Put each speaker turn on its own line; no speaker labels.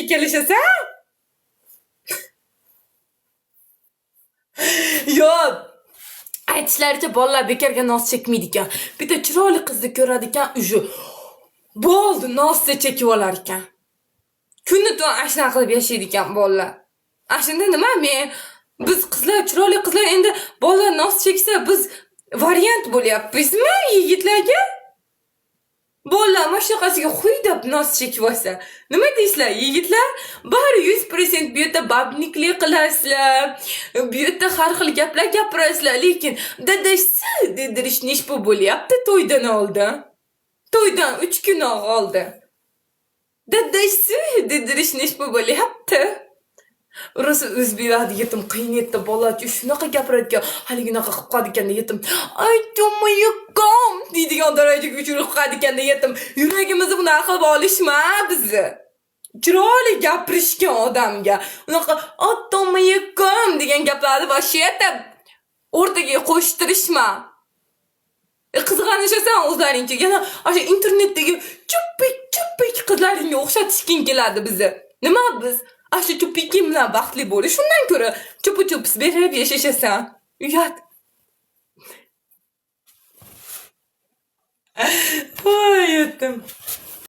erkakka kelishasan? Yo'q. Aytishlaricha bolalar bekorga noz chekmaydi ekan. Bitta chiroyli qizni ko'radi ekan, uju bo'ldi, nozda chekib olar ekan. Kuni-tun ashna qilib yashaydi ekan bolalar. Ashunda nima biz qizlar, chiroyli qizlar endi bolalar noz cheksa biz variant bo'lyapmizmi yigitlarga? Bolalar mana shunaqasiga huy deb noz chekib olsa, nima deysizlar yigitlar? Bari 100% bu yerda babniklik qilasizlar, bu yerda har xil gaplar gapirasizlar, lekin dadasi dedirish nishbu bo'lyapti to'ydan oldin. To'ydan 3 kun oldin. Dadasi dedirish nishbu bo'lyapti. Rosa o'zbeklarni yetim qiyin etdi bolalar shunaqa gapiradigan, haliginaqa qilib qoldi ekanda yetim. Ay to'mayakam deydigan darajaga uchirib qoldi ekanda yetim. Yuragimizni bunaqa qilib olishma bizni. Chiroyli gapirishgan odamga unaqa to'mayakam degan gaplarni vashiyatda o'rtaga qo'shtirishma. Qizg'anishasan o'zlaringcha, yana o'sha internetdagi chuppik qizlaringga o'xshatishgin keladi bizni. Nima biz? Ashu chupikim bilan baxtli bo'lish, shundan ko'ra chup-chups berib yashashasan. Uyat. Voy yetim.